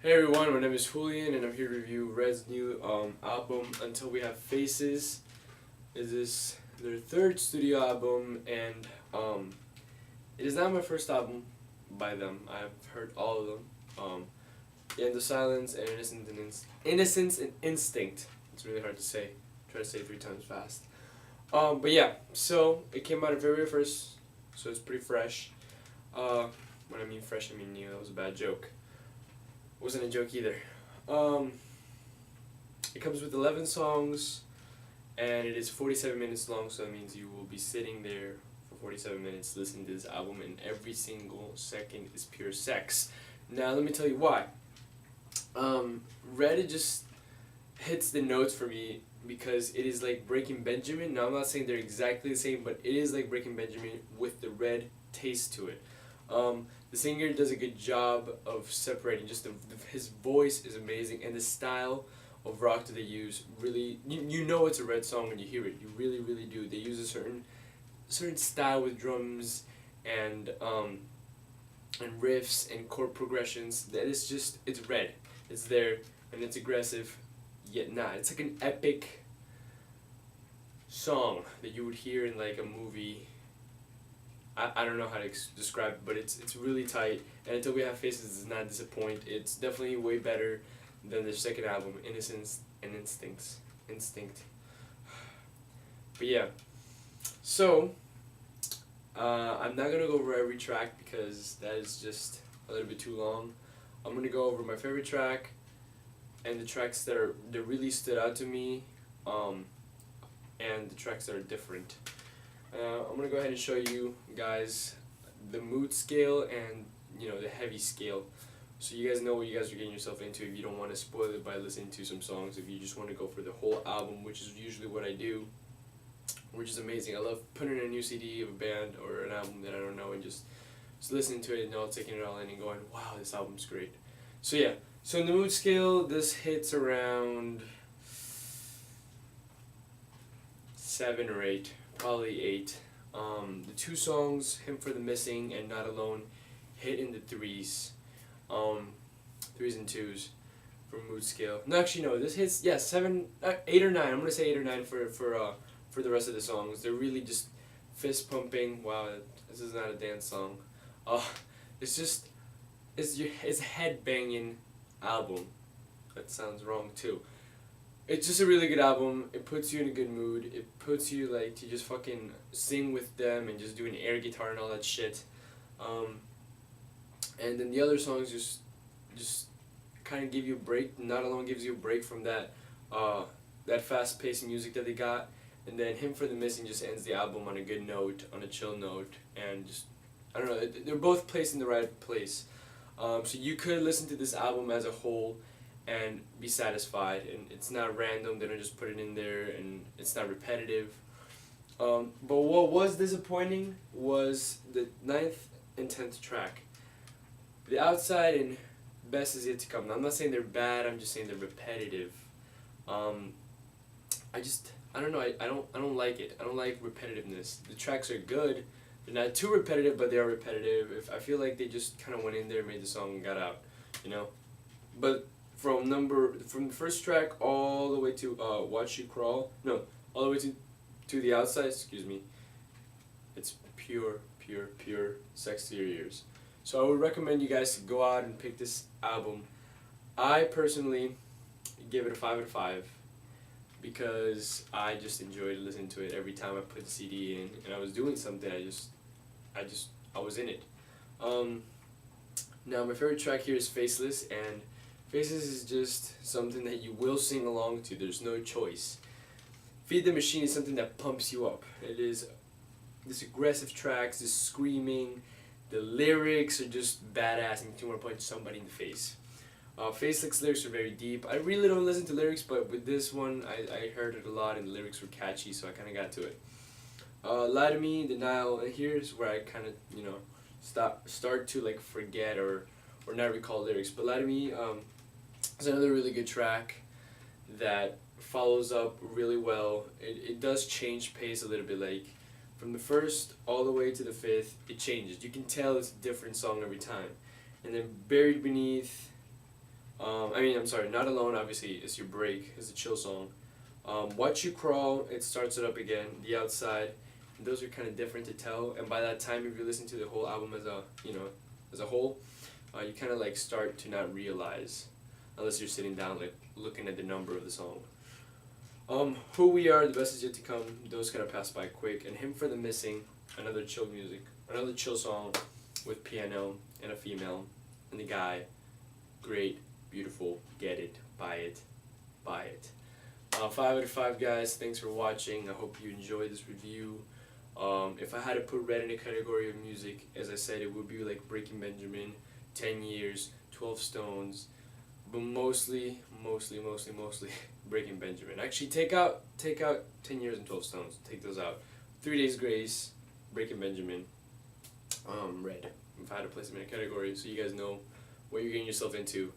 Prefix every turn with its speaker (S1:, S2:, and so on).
S1: Hey everyone, my name is Julian and I'm here to review Red's new album, Until We Have Faces. It is their third studio album and it is not my first album by them. I've heard all of them. In the Silence and Innocence and Instinct. It's really hard to say. Try to say it 3 times fast. But yeah, so it came out very first, so it's pretty fresh. When I mean fresh, I mean new. That was a bad joke. Wasn't a joke either. Um, it comes with 11 songs, and it is 47 minutes long, so that means you will be sitting there for 47 minutes listening to this album, and every single second is pure sex. Now, let me tell you why. Red, it just hits the notes for me because it is like Breaking Benjamin. Now, I'm not saying they're exactly the same, but it is like Breaking Benjamin with the Red taste to it. The singer does a good job of separating. Just his voice is amazing, and the style of rock that they use really you know it's a Red song when you hear it. You really do. They use a certain style with drums and riffs and chord progressions that is just it's Red. It's there and it's aggressive, yet not. It's like an epic song that you would hear in like a movie. I don't know how to describe it, but it's really tight. And Until We Have Faces does not disappoint. It's definitely way better than their second album, Innocence and Instinct. But yeah, so I'm not gonna go over every track because that is just a little bit too long. I'm gonna go over my favorite track and the tracks that really stood out to me, and the tracks that are different. I'm gonna go ahead and show you guys the mood scale and the heavy scale, so you guys know what you guys are getting yourself into. If you don't want to spoil it by listening to some songs, if you just want to go for the whole album, which is usually what I do, which is amazing. I love putting in a new CD of a band or an album that I don't know and just listening to it and all taking it all in and going, wow, this album's great. So yeah, so in the mood scale, this hits around 7 or 8. Probably 8. The 2 songs, Him for the Missing and Not Alone, hit in the 3s. 3s and 2s for mood scale. No, actually no. This hits 7, 8 or 9. I'm gonna say 8 or 9 for the rest of the songs. They're really just fist pumping. Wow, this is not a dance song. It's just it's a head banging album. That sounds wrong too. It's just a really good album. It puts you in a good mood. It puts you like to just fucking sing with them and just do an air guitar and all that shit. And then the other songs just kind of give you a break. Not Alone gives you a break from that fast paced music that they got. And then Him for the Missing just ends the album on a good note, on a chill note, and just I don't know. They're both placed in the right place. So you could listen to this album as a whole and be satisfied, and it's not random. They don't just put it in there, and it's not repetitive. But what was disappointing was the 9th and 10th track. The Outside and Best Is Yet to Come. Now, I'm not saying they're bad. I'm just saying they're repetitive. I don't know. I don't like it. I don't like repetitiveness. The tracks are good. They're not too repetitive, but they are repetitive. I feel like they just kind of went in there, made the song, and got out. But from the first track all the way to Watch You Crawl, no, all the way to The Outside, excuse me, it's pure sex to your ears. So I would recommend you guys to go out and pick this album. I personally give it a 5 out of 5 because I just enjoyed listening to it every time I put the CD in and I was doing something. I was in it. Now my favorite track here is Faceless, and Faces is just something that you will sing along to. There's no choice. Feed the Machine is something that pumps you up. It is this aggressive tracks, this screaming. The lyrics are just badass and you want to punch somebody in the face. Faceless lyrics are very deep. I really don't listen to lyrics, but with this one, I heard it a lot and the lyrics were catchy, so I kind of got to it. Lie to Me, Denial, and here's where I kind of, start to like forget or not recall lyrics. But Lie to Me, it's another really good track that follows up really well. It does change pace a little bit, like from the first all the way to the 5th, it changes. You can tell it's a different song every time. And then Buried Beneath, I'm sorry, Not Alone, obviously, is your break, is a chill song. Watch You Crawl, it starts it up again. The Outside, those are kind of different to tell. And by that time, if you listen to the whole album as a whole, you kind of like start to not realize, unless you're sitting down like looking at the number of the song. Who We Are, The Best Is Yet to Come, those kind of pass by quick. And Him for the Missing, another chill song with piano and a female and the guy. Great, beautiful, get it, buy it, buy it. 5 out of 5 guys, thanks for watching. I hope you enjoyed this review. If I had to put Red in a category of music, as I said, it would be like Breaking Benjamin, 10 Years, 12 Stones, but mostly Breaking Benjamin. Actually, take out 10 Years and 12 Stones. Take those out. 3 Days Grace, Breaking Benjamin, Red. If I had to place them in a category, so you guys know what you're getting yourself into.